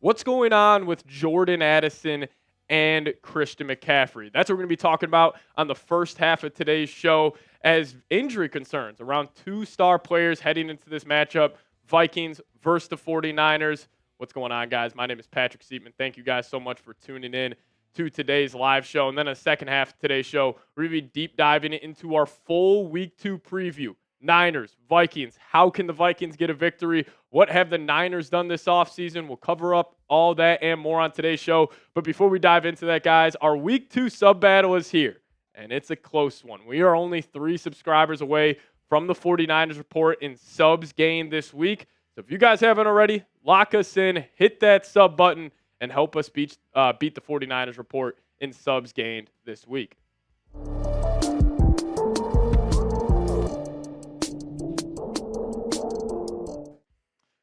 What's going on with Jordan Addison and Christian McCaffrey? That's what we're going to be talking about on the first half of today's show, as injury concerns around two star players heading into this matchup, Vikings versus the 49ers. What's going on, guys? My name is Patrick Siepman. Thank you guys so much for tuning in to today's live show. And then in the second half of today's show, we're going to be deep diving into our full Week 2 preview. Niners, Vikings. How can the Vikings get a victory? What have the Niners done this offseason? We'll cover up all that and more on today's show. But before we dive into that, guys, our Week 2 sub battle is here, and it's a close one. We are only 3 subscribers away from the 49ers report in subs gained this week. So if you guys haven't already, lock us in, hit that sub button, and help us beat the 49ers report in subs gained this week.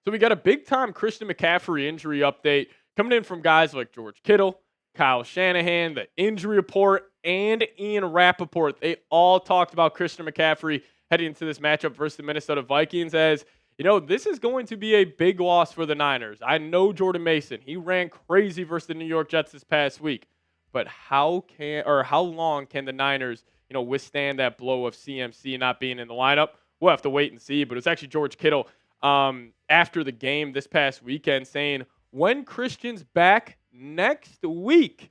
So we got a big-time Christian McCaffrey injury update coming in from guys like George Kittle, Kyle Shanahan, the injury report, and Ian Rappaport. They all talked about Christian McCaffrey heading into this matchup versus the Minnesota Vikings as, you know, this is going to be a big loss for the Niners. I know Jordan Mason. He ran crazy versus the New York Jets this past week. But how long can the Niners, withstand that blow of CMC not being in the lineup? We'll have to wait and see. But it's actually George Kittle after the game this past weekend saying, when Christian's back next week,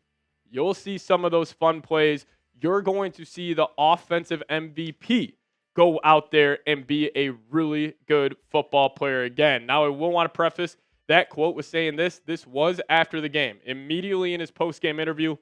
you'll see some of those fun plays. You're going to see the offensive MVP go out there and be a really good football player again. Now, I will want to preface that quote with saying this. This was after the game. Immediately in his post-game interview,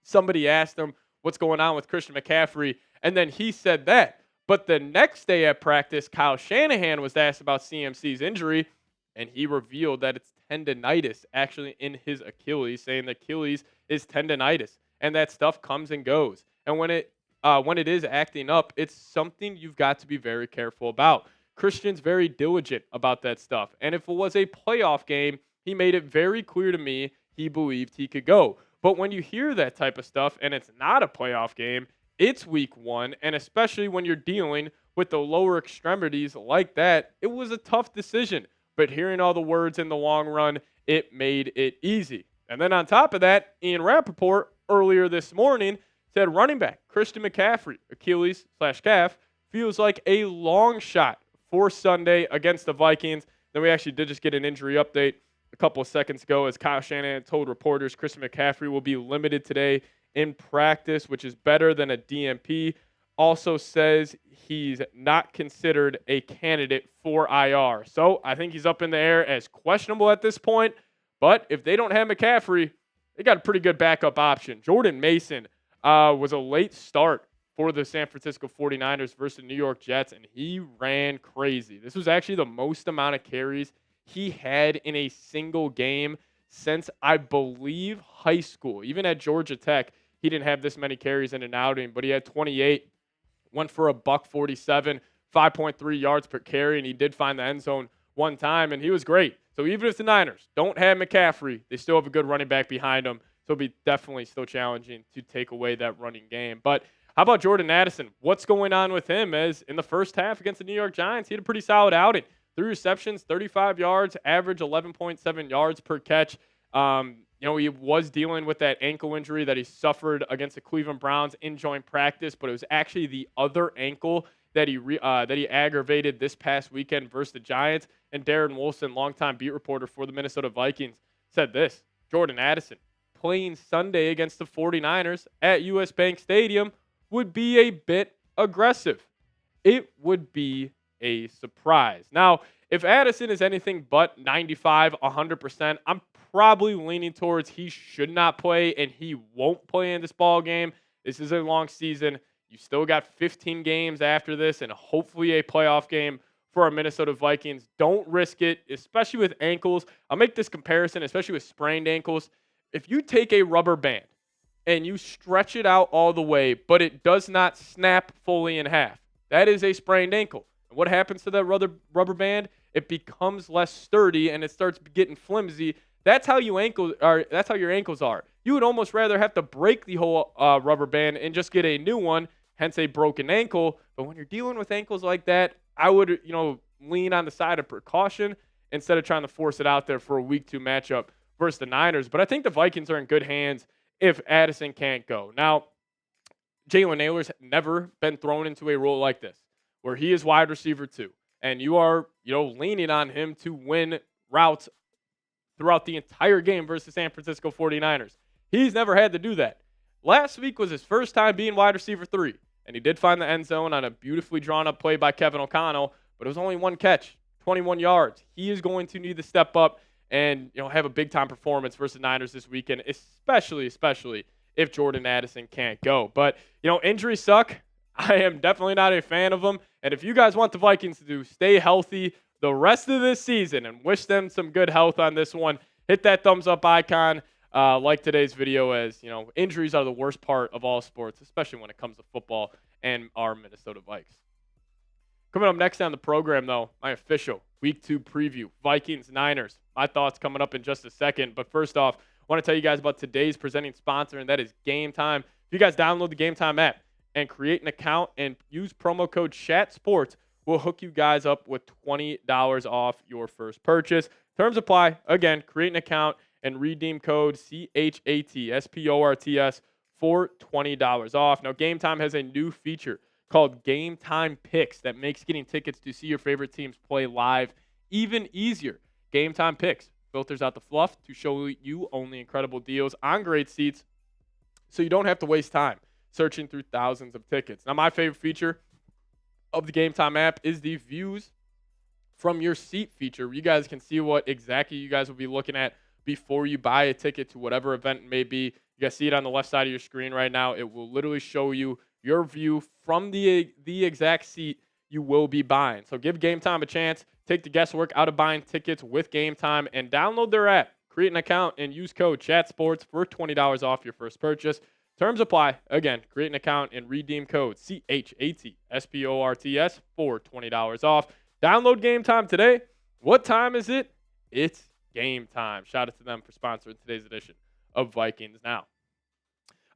somebody asked him what's going on with Christian McCaffrey, and then he said that. But the next day at practice, Kyle Shanahan was asked about CMC's injury, and he revealed that it's tendonitis actually in his Achilles, saying the Achilles is tendonitis, and that stuff comes and goes. And when it is acting up, it's something you've got to be very careful about. Christian's very diligent about that stuff. And if it was a playoff game, he made it very clear to me he believed he could go. But when you hear that type of stuff and it's not a playoff game, it's week 1, and especially when you're dealing with the lower extremities like that, it was a tough decision. But hearing all the words in the long run, it made it easy. And then on top of that, Ian Rappaport earlier this morning said running back Christian McCaffrey, Achilles/calf, feels like a long shot for Sunday against the Vikings. Then we actually did just get an injury update a couple of seconds ago as Kyle Shanahan told reporters Christian McCaffrey will be limited today in practice, which is better than a DNP. Also says he's not considered a candidate for IR. So I think he's up in the air as questionable at this point. But if they don't have McCaffrey, they got a pretty good backup option. Jordan Mason was a late start for the San Francisco 49ers versus the New York Jets, and he ran crazy. This was actually the most amount of carries he had in a single game since, I believe, high school. Even at Georgia Tech, he didn't have this many carries in an outing, but he had 28, went for $147, 5.3 yards per carry, and he did find the end zone one time, and he was great. So even if the Niners don't have McCaffrey, they still have a good running back behind him. So it'll be definitely still challenging to take away that running game. But how about Jordan Addison? What's going on with him? As in the first half against the New York Giants, he had a pretty solid outing. 3 receptions, 35 yards, average 11.7 yards per catch. He was dealing with that ankle injury that he suffered against the Cleveland Browns in joint practice, but it was actually the other ankle that he aggravated this past weekend versus the Giants. And Darren Wolfson, longtime beat reporter for the Minnesota Vikings, said this: Jordan Addison playing Sunday against the 49ers at US Bank Stadium would be a bit aggressive. It would be a surprise. Now, if Addison is anything but 95, 100%, I'm probably leaning towards he should not play and he won't play in this ball game. This is a long season. You still got 15 games after this and hopefully a playoff game for our Minnesota Vikings. Don't risk it, especially with ankles. I'll make this comparison, especially with sprained ankles. If you take a rubber band and you stretch it out all the way, but it does not snap fully in half, that is a sprained ankle. And what happens to that rubber band? It becomes less sturdy and it starts getting flimsy. That's how your ankles are. You would almost rather have to break the whole rubber band and just get a new one, hence a broken ankle. But when you're dealing with ankles like that, I would, lean on the side of precaution instead of trying to force it out there for a week 2 matchup versus the Niners. But I think the Vikings are in good hands if Addison can't go. Now, Jalen Naylor's never been thrown into a role like this, where he is wide receiver 2, and you are, leaning on him to win routes throughout the entire game versus the San Francisco 49ers. He's never had to do that. Last week was his first time being wide receiver 3, and he did find the end zone on a beautifully drawn-up play by Kevin O'Connell, but it was only one catch, 21 yards. He is going to need to step up and have a big-time performance versus the Niners this weekend, especially if Jordan Addison can't go. But, injuries suck. I am definitely not a fan of them. And if you guys want the Vikings to stay healthy the rest of this season and wish them some good health on this one, hit that thumbs up icon, like today's video, as, injuries are the worst part of all sports, especially when it comes to football and our Minnesota Vikes. Coming up next on the program, though, my official Week 2 preview, Vikings-Niners. My thoughts coming up in just a second. But first off, I want to tell you guys about today's presenting sponsor, and that is Game Time. If you guys download the Game Time app and create an account and use promo code SHATSPORTS, we'll hook you guys up with $20 off your first purchase. Terms apply. Again, create an account and redeem code CHATSPORTS for $20 off. Now, Game Time has a new feature called Game Time Picks that makes getting tickets to see your favorite teams play live even easier. Game Time Picks filters out the fluff to show you only incredible deals on great seats, so you don't have to waste time searching through thousands of tickets. Now, my favorite feature of the Game Time app is the views from your seat feature. You guys can see what exactly you guys will be looking at before you buy a ticket to whatever event it may be. You guys see it on the left side of your screen right now. It will literally show you your view from the exact seat you will be buying. So give Game Time a chance. Take the guesswork out of buying tickets with Game Time and download their app. Create an account and use code CHATSPORTS for $20 off your first purchase. Terms apply. Again, create an account and redeem code CHATSPORTS for $20 off. Download Game Time today. What time is it? It's game time. Shout out to them for sponsoring today's edition of Vikings Now.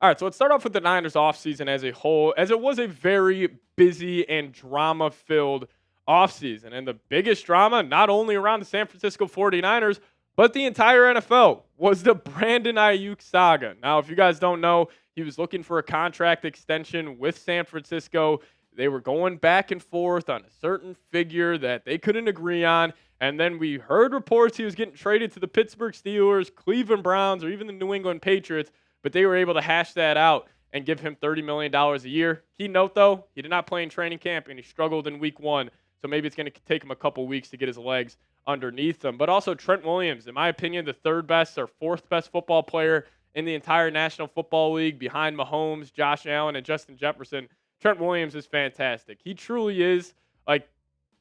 All right, so let's start off with the Niners offseason as a whole, as it was a very busy and drama-filled offseason. And the biggest drama, not only around the San Francisco 49ers, but the entire NFL, was the Brandon Ayuk saga. Now, if you guys don't know, he was looking for a contract extension with San Francisco. They were going back and forth on a certain figure that they couldn't agree on. And then we heard reports he was getting traded to the Pittsburgh Steelers, Cleveland Browns, or even the New England Patriots. But they were able to hash that out and give him $30 million a year. Key note, though, he did not play in training camp, and he struggled in week 1. So maybe it's going to take him a couple weeks to get his legs underneath him. But also Trent Williams, in my opinion, the 3rd best or 4th best football player in the entire National Football League, behind Mahomes, Josh Allen, and Justin Jefferson. Trent Williams is fantastic. He truly is like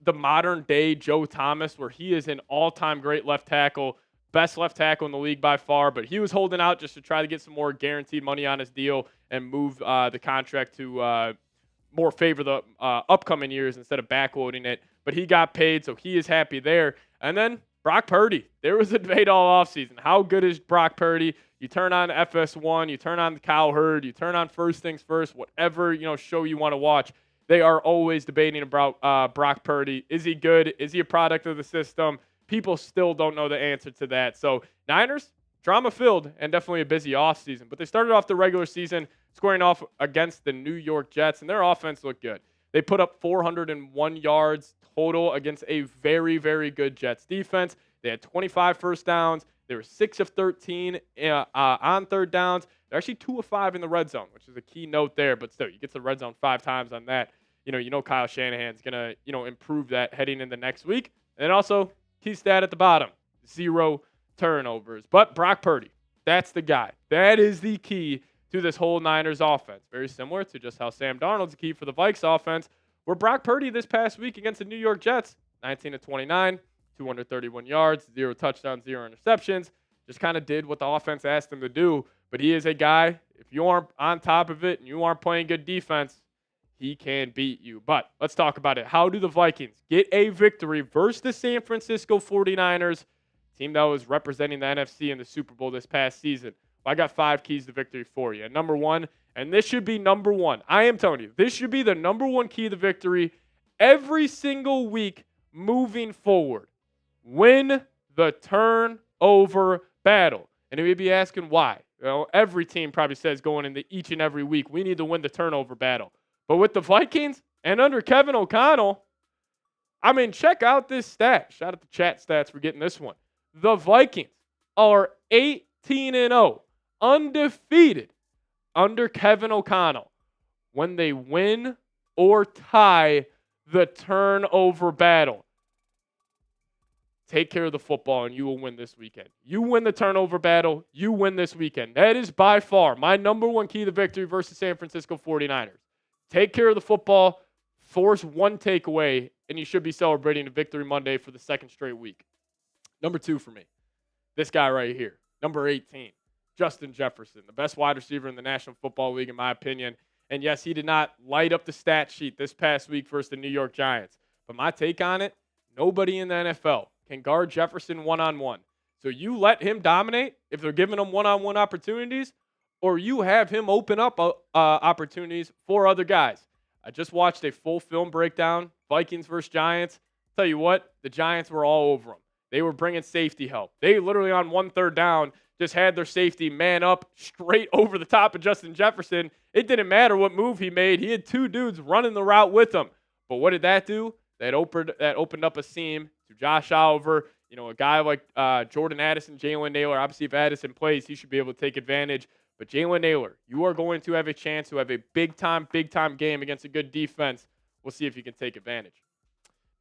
the modern-day Joe Thomas, where he is an all-time great left tackle, best left tackle in the league by far, but he was holding out just to try to get some more guaranteed money on his deal and move the contract to more favor the upcoming years instead of backloading it. But he got paid, so he is happy there. And then Brock Purdy. There was a debate all offseason. How good is Brock Purdy? You turn on FS1, you turn on the Cow Herd, you turn on First Things First, whatever show you want to watch. They are always debating about Brock Purdy. Is he good? Is he a product of the system? People still don't know the answer to that. So Niners, drama-filled and definitely a busy offseason. But they started off the regular season scoring off against the New York Jets, and their offense looked good. They put up 401 yards total against a very, very good Jets defense. They had 25 first downs. They were 6 of 13 on third downs. They're actually 2 of 5 in the red zone, which is a key note there. But still, you get to the red zone 5 times on that. You know Kyle Shanahan's going to, improve that heading into next week. And then also, key stat at the bottom, 0 turnovers. But Brock Purdy, that's the guy. That is the key to this whole Niners offense. Very similar to just how Sam Darnold's the key for the Vikes offense, where Brock Purdy this past week against the New York Jets, 19 of 29, 231 yards, 0 touchdowns, 0 interceptions. Just kind of did what the offense asked him to do. But he is a guy, if you aren't on top of it and you aren't playing good defense, he can beat you. But let's talk about it. How do the Vikings get a victory versus the San Francisco 49ers, team that was representing the NFC in the Super Bowl this past season? Well, I got 5 keys to victory for you. And number 1, and this should be number 1. I am telling you, this should be the number 1 key to victory every single week moving forward. Win the turnover battle. And you may be asking why. Every team probably says going into each and every week, we need to win the turnover battle. But with the Vikings and under Kevin O'Connell, I mean, check out this stat. Shout out to Chat Stats for getting this one. The Vikings are 18-0, undefeated under Kevin O'Connell when they win or tie the turnover battle. Take care of the football and you will win this weekend. You win the turnover battle, you win this weekend. That is by far my number one key to victory versus San Francisco 49ers. Take care of the football, force one takeaway, and you should be celebrating a victory Monday for the second straight week. Number 2 for me, this guy right here, number 18, Justin Jefferson, the best wide receiver in the National Football League in my opinion. And yes, he did not light up the stat sheet this past week versus the New York Giants. But my take on it, nobody in the NFL can guard Jefferson one-on-one. So you let him dominate if they're giving him one-on-one opportunities, or you have him open up opportunities for other guys. I just watched a full film breakdown, Vikings versus Giants. Tell you what, the Giants were all over them. They were bringing safety help. They literally on 1/3 down just had their safety man up straight over the top of Justin Jefferson. It didn't matter what move he made. He had 2 dudes running the route with him. But what did that do? That opened up a seam to Josh Oliver, a guy like Jordan Addison, Jalen Nailor. Obviously, if Addison plays, he should be able to take advantage. But Jalen Nailor, you are going to have a chance to have a big-time game against a good defense. We'll see if you can take advantage.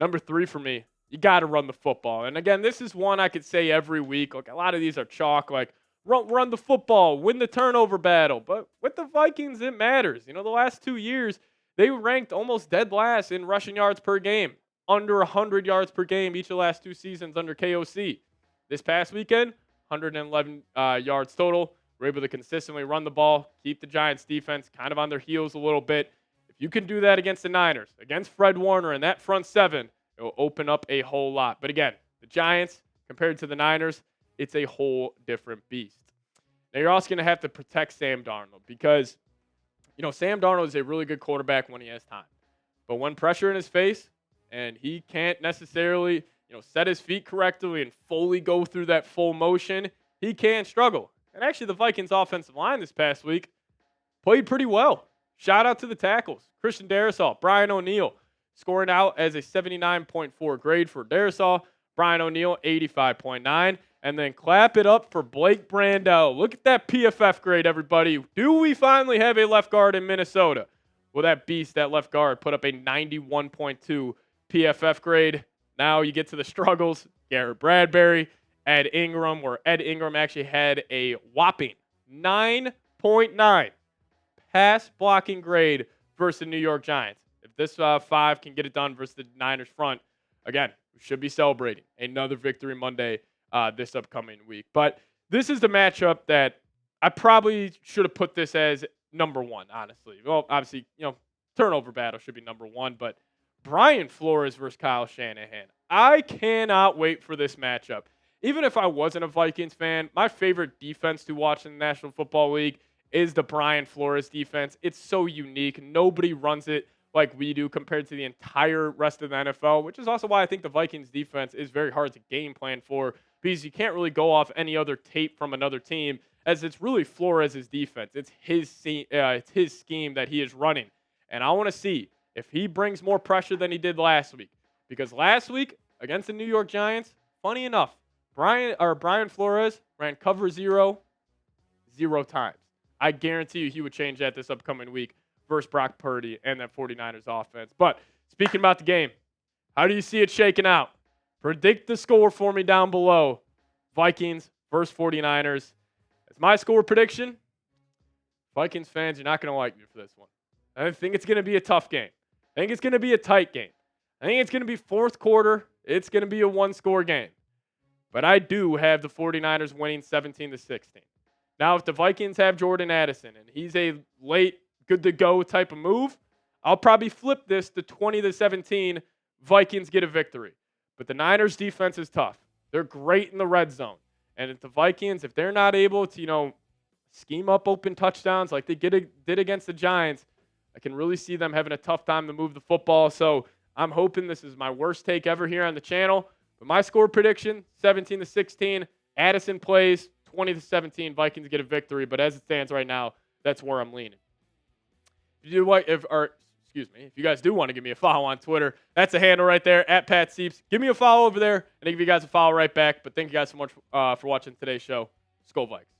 Number 3 for me, you got to run the football. And again, this is one I could say every week. Like a lot of these are chalk, like run the football, win the turnover battle. But with the Vikings, it matters. The last 2 years, they ranked almost dead last in rushing yards per game, under 100 yards per game each of the last 2 seasons under KOC. This past weekend, 111 yards total. We're able to consistently run the ball, keep the Giants defense kind of on their heels a little bit. If you can do that against the Niners, against Fred Warner and that front 7, it will open up a whole lot. But again, the Giants, compared to the Niners, it's a whole different beast. Now, you're also going to have to protect Sam Darnold because, Sam Darnold is a really good quarterback when he has time. But when pressure in his face and he can't necessarily, set his feet correctly and fully go through that full motion, he can struggle. And actually, the Vikings offensive line this past week played pretty well. Shout out to the tackles. Christian Darrisaw, Brian O'Neill, scoring out as a 79.4 grade for Darrisaw. Brian O'Neill, 85.9. And then clap it up for Blake Brandel. Look at that PFF grade, everybody. Do we finally have a left guard in Minnesota? Well, that beast, that left guard, put up a 91.2 PFF grade. Now you get to the struggles. Garrett Bradbury, Ed Ingram, where Ed Ingram actually had a whopping 9.9 pass blocking grade versus the New York Giants. If this 5 can get it done versus the Niners front, again, we should be celebrating another victory Monday this upcoming week. But this is the matchup that I probably should have put this as number 1, honestly. Well, obviously, turnover battle should be number 1, but Brian Flores versus Kyle Shanahan. I cannot wait for this matchup. Even if I wasn't a Vikings fan, my favorite defense to watch in the National Football League is the Brian Flores defense. It's so unique. Nobody runs it like we do compared to the entire rest of the NFL, which is also why I think the Vikings defense is very hard to game plan for because you can't really go off any other tape from another team as it's really Flores' defense. It's his scheme that he is running. And I want to see if he brings more pressure than he did last week. Because last week against the New York Giants, funny enough, Brian Flores ran cover 0 times. I guarantee you he would change that this upcoming week versus Brock Purdy and that 49ers offense. But speaking about the game, how do you see it shaking out? Predict the score for me down below. Vikings versus 49ers. That's my score prediction. Vikings fans, you're not going to like me for this one. I think it's going to be a tough game. I think it's going to be a tight game. I think it's going to be fourth quarter. It's going to be a one-score game. But I do have the 49ers winning 17-16. Now, if the Vikings have Jordan Addison and he's a late, good-to-go type of move, I'll probably flip this to 20-17. Vikings get a victory. But the Niners' defense is tough. They're great in the red zone. And if the Vikings, if they're not able to, scheme up open touchdowns like they did against the Giants, I can really see them having a tough time to move the football. So I'm hoping this is my worst take ever here on the channel. But my score prediction, 17-16. Addison plays 20-17. Vikings get a victory, but as it stands right now, that's where I'm leaning. If you guys do want to give me a follow on Twitter, that's a handle right there at Pat Sieps. Give me a follow over there, and I'll give you guys a follow right back. But thank you guys so much for watching today's show. SKOL Vikes.